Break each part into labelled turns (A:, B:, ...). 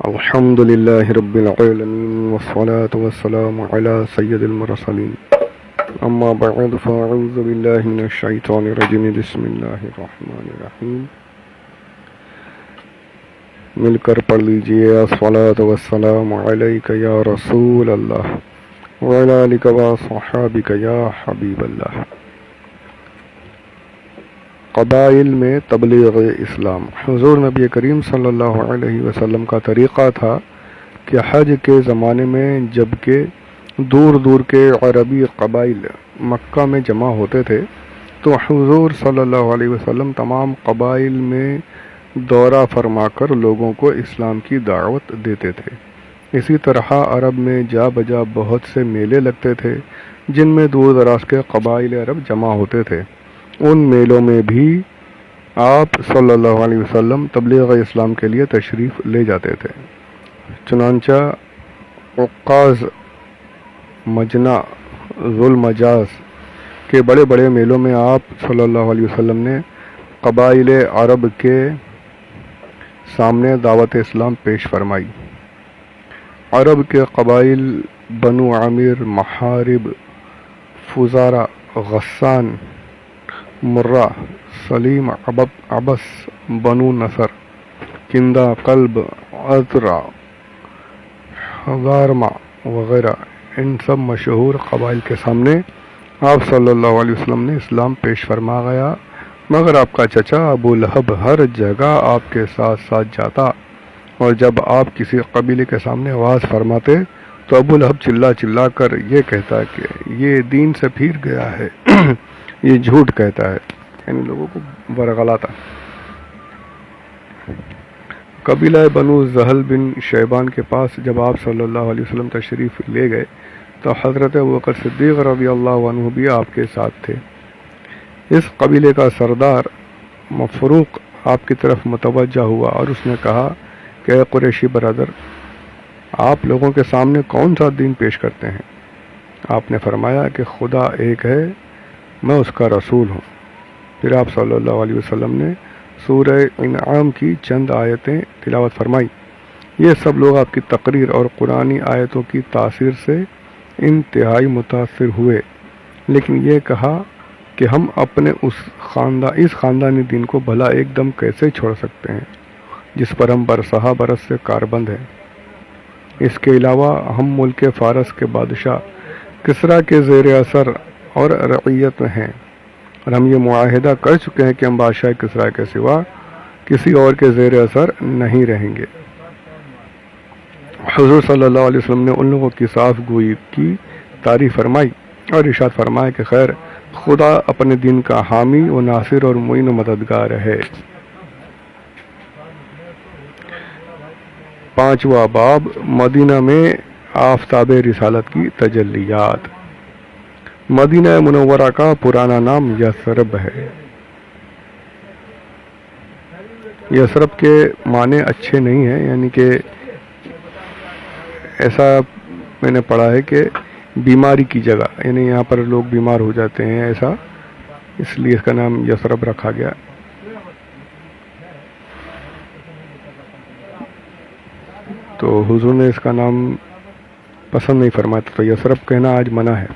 A: الحمد لله رب العالمين والصلاة والسلام على سيد المرسلين اما بعد فاعوذ بالله من الشیطان الرجیم بسم اللہ الرحمن الرحیم. مل کر پڑھ لیجئے الصلاۃ والسلام علیک یا رسول اللہ وعلی آلک وصحابک یا حبیب اللہ. قبائل میں تبلیغ اسلام. حضور نبی کریم صلی اللہ علیہ وسلم کا طریقہ تھا کہ حج کے زمانے میں جب کہ دور دور کے عربی قبائل مکہ میں جمع ہوتے تھے تو حضور صلی اللہ علیہ وسلم تمام قبائل میں دورہ فرما کر لوگوں کو اسلام کی دعوت دیتے تھے. اسی طرح عرب میں جا بجا بہت سے میلے لگتے تھے جن میں دور دراز کے قبائل عرب جمع ہوتے تھے. ان میلوں میں بھی آپ صلی اللہ علیہ وسلم تبلیغ اسلام کے لیے تشریف لے جاتے تھے. چنانچہ عکاظ، مجنہ، ذوالمجاز کے بڑے بڑے میلوں میں آپ صلی اللہ علیہ وسلم نے قبائل عرب کے سامنے دعوت اسلام پیش فرمائی. عرب کے قبائل بنو عامر، محارب، فزارہ، غسان، مرہ، سلیم، عبس، بنو نصر، کندہ، قلب، عذرا، حضارمہ وغیرہ، ان سب مشہور قبائل کے سامنے آپ صلی اللہ علیہ وسلم نے اسلام پیش فرما گیا. مگر آپ کا چچا ابو لہب ہر جگہ آپ کے ساتھ ساتھ جاتا اور جب آپ کسی قبیلے کے سامنے آواز فرماتے تو ابو لہب چلا چلا کر یہ کہتا کہ یہ دین سے پھر گیا ہے، یہ جھوٹ کہتا ہے، یعنی لوگوں کو ورغلاتا. قبیلہ بنو زحل بن شیبان کے پاس جب آپ صلی اللہ علیہ وسلم تشریف لے گئے تو حضرت ابوبکر صدیق رضی اللہ عنہ بھی آپ کے ساتھ تھے. اس قبیلے کا سردار مفروق آپ کی طرف متوجہ ہوا اور اس نے کہا کہ اے قریشی برادر، آپ لوگوں کے سامنے کون سا دین پیش کرتے ہیں؟ آپ نے فرمایا کہ خدا ایک ہے، میں اس کا رسول ہوں. پھر آپ صلی اللہ علیہ وسلم نے سورہ انعام کی چند آیتیں تلاوت فرمائی. یہ سب لوگ آپ کی تقریر اور قرآنی آیتوں کی تاثیر سے انتہائی متاثر ہوئے، لیکن یہ کہا کہ ہم اپنے اس خاندانی دین کو بھلا ایک دم کیسے چھوڑ سکتے ہیں جس پر ہم برسہ برس سے کاربند ہیں. اس کے علاوہ ہم ملک فارس کے بادشاہ کسریٰ کے زیر اثر اور رعیت میں ہیں اور ہم یہ معاہدہ کر چکے ہیں کہ ہم بادشاہ کسریٰ کے سوا کسی اور کے زیر اثر نہیں رہیں گے. حضور صلی اللہ علیہ وسلم نے ان لوگوں کی صاف گوئی کی تعریف فرمائی اور ارشاد فرمایا کہ خیر، خدا اپنے دین کا حامی و ناصر اور معین و مددگار ہے. 5واں باب مدینہ میں آفتاب رسالت کی تجلیات. مدینہ منورہ کا پرانا نام یثرب ہے. یثرب کے معنی اچھے نہیں ہیں، یعنی کہ ایسا میں نے پڑھا ہے کہ بیماری کی جگہ، یعنی یہاں پر لوگ بیمار ہو جاتے ہیں، ایسا اس لیے اس کا نام یثرب رکھا گیا. تو حضور نے اس کا نام پسند نہیں فرمایا تو یثرب کہنا آج منع ہے.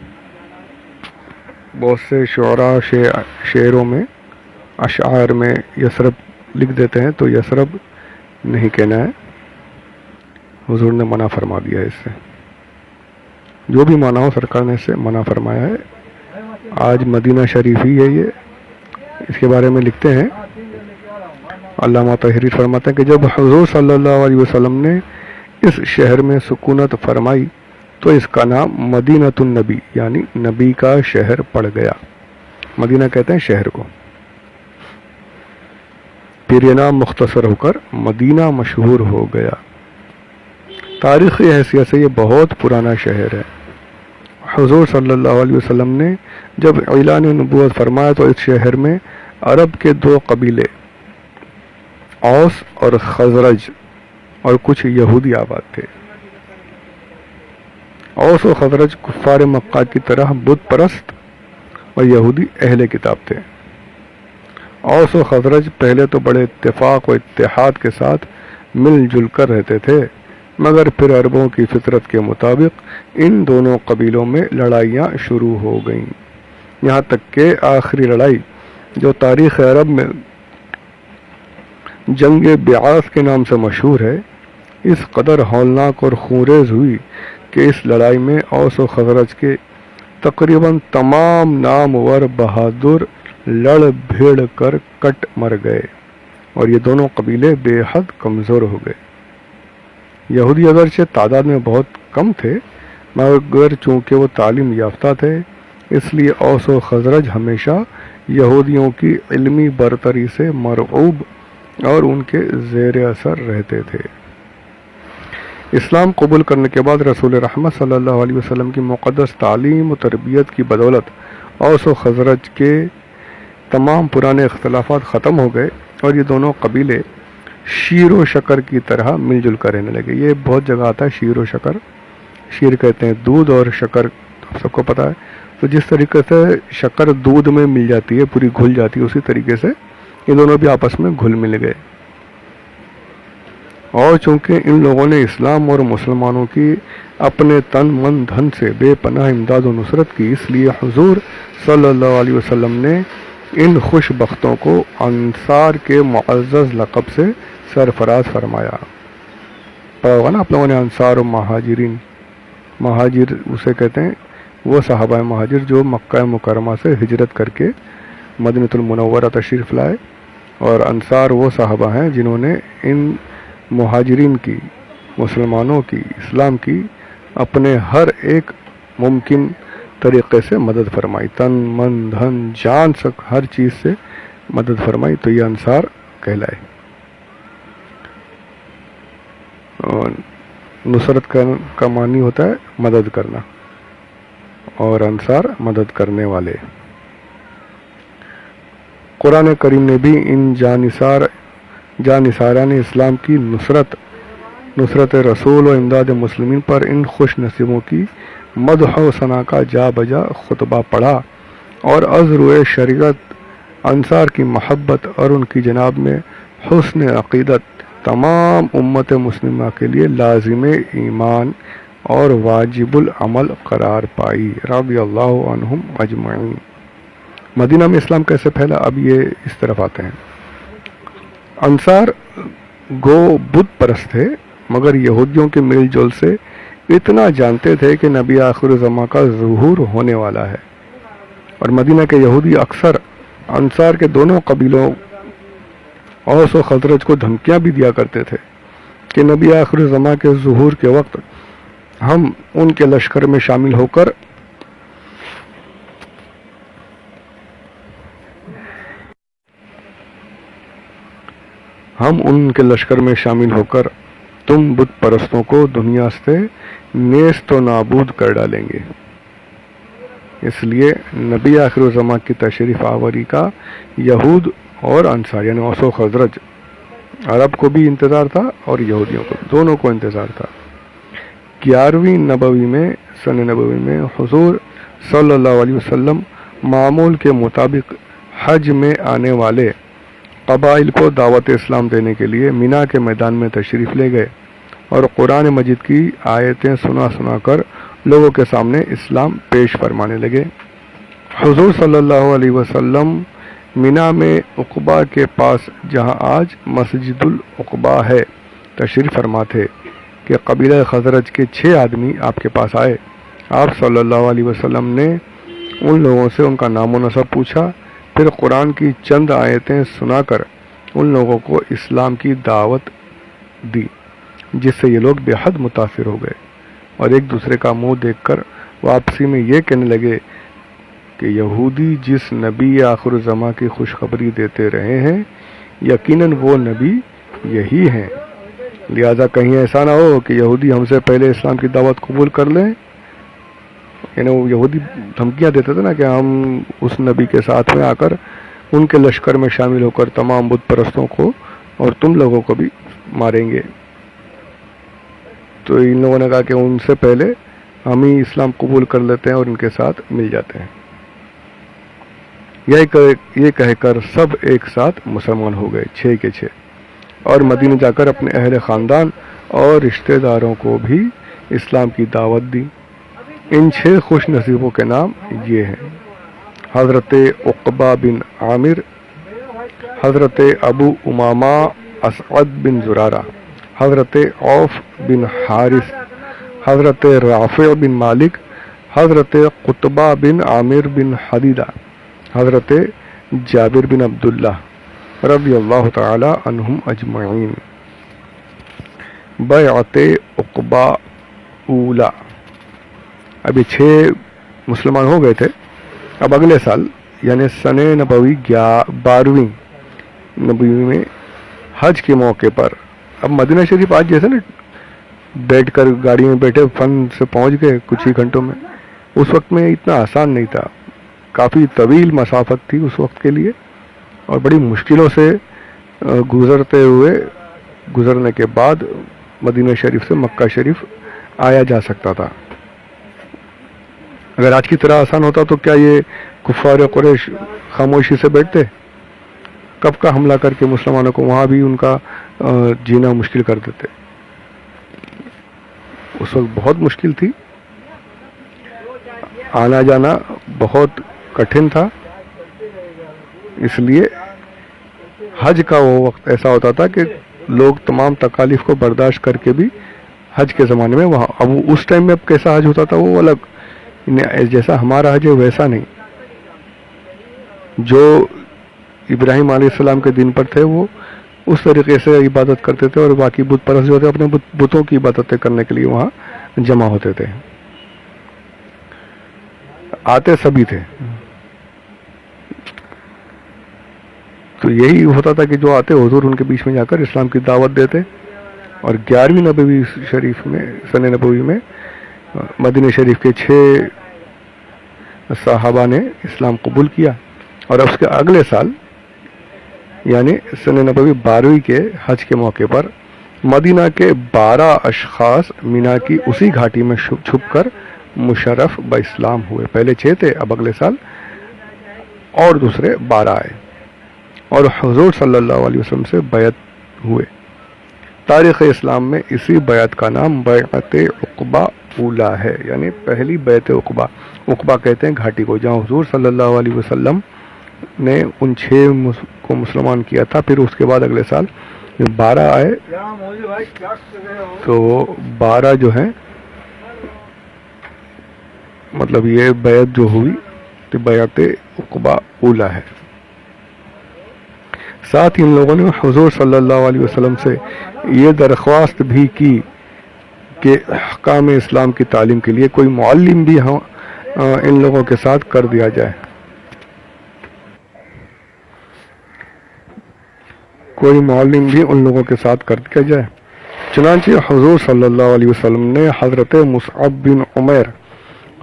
A: بہت سے شعراء شعروں میں، اشعار میں یثرب لکھ دیتے ہیں، تو یثرب نہیں کہنا ہے، حضور نے منع فرما دیا ہے. اس سے جو بھی معنی ہو سرکار نے اس سے منع فرمایا ہے. آج مدینہ شریف ہی ہے. یہ اس کے بارے میں لکھتے ہیں علامہ طاہری فرماتے ہیں کہ جب حضور صلی اللہ علیہ وسلم نے اس شہر میں سکونت فرمائی تو اس کا نام مدینۃ النبی یعنی نبی کا شہر پڑ گیا. مدینہ کہتے ہیں شہر کو. پھر یہ نام مختصر ہو کر مدینہ مشہور ہو گیا. تاریخی حیثیت سے یہ بہت پرانا شہر ہے. حضور صلی اللہ علیہ وسلم نے جب اعلان نبوت فرمایا تو اس شہر میں عرب کے 2 قبیلے اوس اور خزرج اور کچھ یہودی آباد تھے. اوس و خزرج کفار مکہ کی طرح بت پرست اور یہودی اہل کتاب تھے. اوس و خزرج پہلے تو بڑے اتفاق و اتحاد کے ساتھ مل جل کر رہتے تھے، مگر پھر عربوں کی فطرت کے مطابق ان دونوں قبیلوں میں لڑائیاں شروع ہو گئیں، یہاں تک کہ آخری لڑائی جو تاریخ عرب میں جنگ بیعاث کے نام سے مشہور ہے، اس قدر ہولناک اور خونریز ہوئی کہ اس لڑائی میں اوس و خزرج کے تقریباً تمام نامور بہادر لڑ بھیڑ کر کٹ مر گئے اور یہ دونوں قبیلے بے حد کمزور ہو گئے۔ یہودی اگرچہ تعداد میں بہت کم تھے، مگر چونکہ وہ تعلیم یافتہ تھے، اس لیے اوس و خزرج ہمیشہ یہودیوں کی علمی برتری سے مرعوب اور ان کے زیر اثر رہتے تھے۔ اسلام قبول کرنے کے بعد رسول رحمت صلی اللہ علیہ وسلم کی مقدس تعلیم و تربیت کی بدولت اوس و خزرج کے تمام پرانے اختلافات ختم ہو گئے اور یہ دونوں قبیلے شیر و شکر کی طرح مل جل کر رہنے لگے۔ یہ بہت جگہ آتا ہے شیر و شکر، شیر کہتے ہیں دودھ اور شکر سب کو پتہ ہے، تو جس طریقے سے شکر دودھ میں مل جاتی ہے، پوری گھل جاتی ہے، اسی طریقے سے یہ دونوں بھی آپس میں گھل مل گئے۔ اور چونکہ ان لوگوں نے اسلام اور مسلمانوں کی اپنے تن من دھن سے بے پناہ امداد و نصرت کی، اس لیے حضور صلی اللہ علیہ وسلم نے ان خوش بختوں کو انصار کے معزز لقب سے سرفراز فرمایا۔ پڑھا ہوگا نا آپ لوگوں نے انصار و مہاجرین، مہاجر اسے کہتے ہیں وہ صحابہ مہاجر جو مکہ مکرمہ سے ہجرت کر کے مدینہ المنورہ تشریف لائے، اور انصار وہ صحابہ ہیں جنہوں نے ان مہاجرین کی، مسلمانوں کی، اسلام کی اپنے ہر ایک ممکن طریقے سے مدد فرمائی، تن من دھن جان سک ہر چیز سے مدد فرمائی، تو یہ انصار کہلائے۔ نصرت کا معنی ہوتا ہے مدد کرنا، اور انصار مدد کرنے والے۔ قرآن کریم نے بھی ان جانثاران اسلام کی نصرت رسول و امداد مسلمین پر ان خوش نصیبوں کی مدح و ثنا کا جا بجا خطبہ پڑھا، اور از روئے شریعت انصار کی محبت اور ان کی جناب میں حسن عقیدت تمام امت مسلمہ کے لیے لازم ایمان اور واجب العمل قرار پائی، رضی اللہ عنہم اجمعین۔ مدینہ میں اسلام کیسے پھیلا، اب یہ اس طرف آتے ہیں۔ انصار گو بت پرست تھے، مگر یہودیوں کے میل جول سے اتنا جانتے تھے کہ نبی آخر زمان کا ظہور ہونے والا ہے، اور مدینہ کے یہودی اکثر انصار کے دونوں قبیلوں اوس و خزرج کو دھمکیاں بھی دیا کرتے تھے کہ نبی آخر زمان کے ظہور کے وقت ہم ان کے لشکر میں شامل ہو کر تم بت پرستوں کو دنیا سے نیست و نابود کر ڈالیں گے۔ اس لیے نبی آخر زمان کی تشریف آوری کا یہود اور انصار یعنی اوس و خزرج، عرب کو بھی انتظار تھا اور یہودیوں کو، دونوں کو انتظار تھا۔ 11ویں سن نبوی میں حضور صلی اللہ علیہ وسلم معمول کے مطابق حج میں آنے والے قبائل کو دعوت اسلام دینے کے لیے مینا کے میدان میں تشریف لے گئے اور قرآن مجید کی آیتیں سنا کر لوگوں کے سامنے اسلام پیش فرمانے لگے۔ حضور صلی اللہ علیہ وسلم مینا میں عقبہ کے پاس، جہاں آج مسجد العقبہ ہے، تشریف فرما تھے کہ قبیلہ خزرج کے 6 آدمی آپ کے پاس آئے۔ آپ صلی اللہ علیہ وسلم نے ان لوگوں سے ان کا نام و نسب پوچھا، پھر قرآن کی چند آیتیں سنا کر ان لوگوں کو اسلام کی دعوت دی، جس سے یہ لوگ بے حد متاثر ہو گئے اور ایک دوسرے کا منہ دیکھ کر وہ آپسی میں یہ کہنے لگے کہ یہودی جس نبی آخر زمان کی خوشخبری دیتے رہے ہیں، یقیناً وہ نبی یہی ہیں، لہذا کہیں ایسا نہ ہو کہ یہودی ہم سے پہلے اسلام کی دعوت قبول کر لیں۔ یعنی وہ یہودی دھمکیاں دیتے تھے نا کہ ہم اس نبی کے ساتھ میں آ کر ان کے لشکر میں شامل ہو کر تمام بت پرستوں کو اور تم لوگوں کو بھی ماریں گے، تو ان لوگوں نے کہا کہ ان سے پہلے ہم ہی اسلام قبول کر لیتے ہیں اور ان کے ساتھ مل جاتے ہیں۔ یہ کہہ کر سب ایک ساتھ مسلمان ہو گئے، 6 کے 6۔ اور مدینہ جا کر اپنے اہل خاندان اور رشتہ داروں کو بھی اسلام کی دعوت دی۔ ان 6 خوش نصیبوں کے نام یہ ہیں: حضرت عقبہ بن عامر، حضرت ابو امامہ اسعد بن زرارہ، حضرت عوف بن حارث، حضرت رافع بن مالک، حضرت قطبہ بن عامر بن حدیدہ، حضرت جابر بن عبداللہ رضی اللہ تعالی عنہم اجمعین۔ بیعت عقبہ اولا، ابھی 6 مسلمان ہو گئے تھے، اب اگلے سال یعنی سن نبوی 12ویں نبوی میں حج کے موقع پر، اب مدینہ شریف آج جیسے نا بیٹھ کر گاڑی میں بیٹھے فن سے پہنچ گئے کچھ ہی گھنٹوں میں، اس وقت میں اتنا آسان نہیں تھا، کافی طویل مسافت تھی اس وقت کے لیے، اور بڑی مشکلوں سے گزرنے کے بعد مدینہ شریف سے مکہ شریف آیا جا سکتا تھا۔ اگر آج کی طرح آسان ہوتا تو کیا یہ کفار قریش خاموشی سے بیٹھتے؟ کب کا حملہ کر کے مسلمانوں کو وہاں بھی ان کا جینا مشکل کر دیتے۔ اس وقت بہت مشکل تھی، آنا جانا بہت کٹھن تھا، اس لیے حج کا وہ وقت ایسا ہوتا تھا کہ لوگ تمام تکالیف کو برداشت کر کے بھی حج کے زمانے میں وہاں، اب اس ٹائم میں اب کیسا حج ہوتا تھا وہ الگ، جیسا ہمارا حج ہے ویسا نہیں۔ جو ابراہیم علیہ السلام کے دین پر تھے وہ اس طریقے سے عبادت کرتے تھے، اور باقی بت پرست جو تھے اپنے بتوں کی عبادتیں کرنے کے لیے وہاں جمع ہوتے تھے، آتے سبھی تھے۔ تو یہی ہوتا تھا کہ جو آتے حضور ان کے بیچ میں جا کر اسلام کی دعوت دیتے، اور 11ویں نبوی شریف میں سن نبوی میں مدینہ شریف کے 6 صحابہ نے اسلام قبول کیا، اور اس کے اگلے سال یعنی سن نبوی 12ویں کے حج کے موقع پر مدینہ کے 12 اشخاص مینا کی اسی گھاٹی میں چھپ کر مشرف باسلام ہوئے۔ پہلے 6 تھے، اب اگلے سال اور دوسرے 12 آئے، اور حضور صلی اللہ علیہ وسلم سے بیعت ہوئے۔ تاریخ اسلام میں اسی بیعت کا نام بیعت عقبہ اولا ہے، یعنی پہلی بیعت عقبہ۔ عقبہ کہتے ہیں گھاٹی کو جہاں حضور صلی اللہ علیہ وسلم نے ان 6 کو مسلمان کیا تھا۔ پھر اس کے بعد اگلے سال 12 آئے، تو 12 جو ہیں مطلب یہ بیعت جو ہوئی تو بیعت عقبہ اولا ہے۔ ساتھ ہی ان لوگوں نے حضور صلی اللہ علیہ وسلم سے یہ درخواست بھی کی کہ احکام اسلام کی تعلیم کے لیے کوئی معلم بھی ان لوگوں کے ساتھ کر دیا جائے، کوئی معلم بھی ان لوگوں کے ساتھ کر دیا جائے۔ چنانچہ حضور صلی اللہ علیہ وسلم نے حضرت مصعب بن عمیر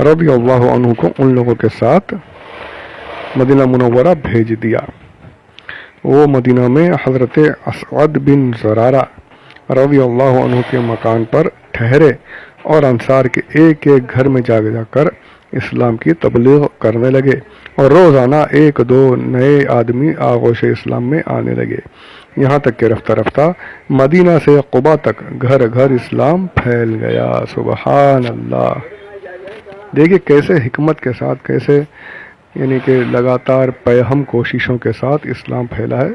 A: رضی اللہ عنہ کو ان لوگوں کے ساتھ مدینہ منورہ بھیج دیا۔ وہ مدینہ میں حضرت اسعد بن زرارہ رضی اللہ عنہ کے مکان پر ٹھہرے، اور انصار کے ایک گھر میں جا کر اسلام کی تبلیغ کرنے لگے، اور روزانہ 1-2 نئے آدمی آغوش اسلام میں آنے لگے، یہاں تک کہ رفتہ رفتہ مدینہ سے قبا تک گھر گھر اسلام پھیل گیا۔ سبحان اللہ! دیکھیے کیسے حکمت کے ساتھ، کیسے یعنی کہ لگاتار پیہم کوششوں کے ساتھ اسلام پھیلا ہے۔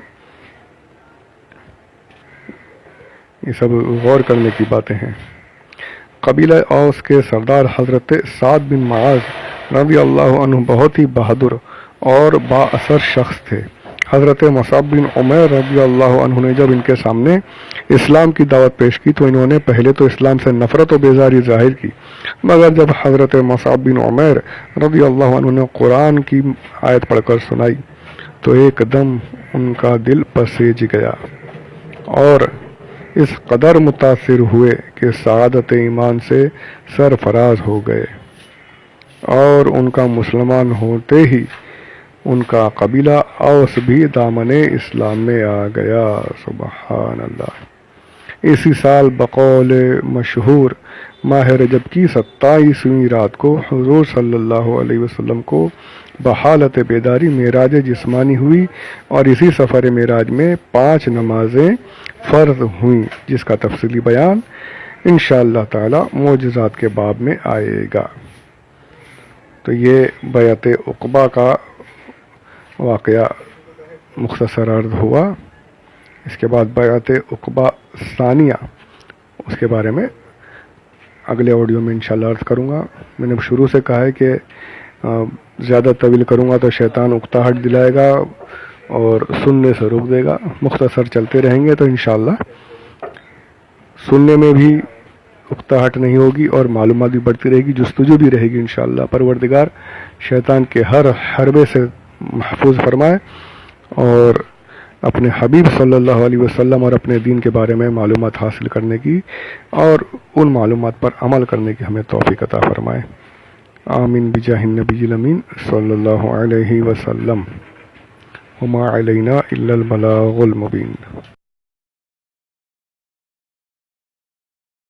A: یہ سب غور کرنے کی باتیں ہیں۔ قبیلہ اوس کے سردار حضرت سعد بن معاذ رضی اللہ عنہ بہت ہی بہادر اور با اثر شخص تھے۔ حضرت مصعب بن عمیر رضی اللہ عنہ نے جب ان کے سامنے اسلام کی دعوت پیش کی تو انہوں نے پہلے تو اسلام سے نفرت و بیزاری ظاہر کی، مگر جب حضرت مصعب بن عمیر رضی اللہ عنہ نے قرآن کی آیت پڑھ کر سنائی تو ایک دم ان کا دل پسیج گیا، اور اس قدر متاثر ہوئے کہ سعادت ایمان سے سرفراز ہو گئے، اور ان کا مسلمان ہوتے ہی ان کا قبیلہ اوس بھی دامن اسلام میں آ گیا۔ سبحان اللہ! اسی سال بقول مشہور ماہ رجب کی 27ویں رات کو حضور صلی اللہ علیہ وسلم کو بحالت بیداری معراج جسمانی ہوئی، اور اسی سفر معراج میں 5 نمازیں فرض ہوئیں، جس کا تفصیلی بیان انشاءاللہ تعالی معجزات کے باب میں آئے گا۔ تو یہ بیعت عقبہ کا واقعہ مختصر عرض ہوا۔ اس کے بعد بیعت عقبہ ثانیہ، اس کے بارے میں اگلے آڈیو میں انشاءاللہ عرض کروں گا۔ میں نے شروع سے کہا ہے کہ زیادہ طویل کروں گا تو شیطان اکتاہٹ دلائے گا اور سننے سے روک دے گا۔ مختصر چلتے رہیں گے تو انشاءاللہ سننے میں بھی اکتاہٹ نہیں ہوگی اور معلومات بھی بڑھتی رہے گی، جستجو بھی رہے گی انشاءاللہ۔ پروردگار شیطان کے ہر حربے سے محفوظ فرمائے اور اپنے حبیب صلی اللہ علیہ وسلم اور اپنے دین کے بارے میں معلومات حاصل کرنے کی اور ان معلومات پر عمل کرنے کی ہمیں توفیق عطا فرمائے۔ آمین بجاہ النبی الامین صلی اللہ علیہ وسلم۔ وما علینا الا البلاغ المبین۔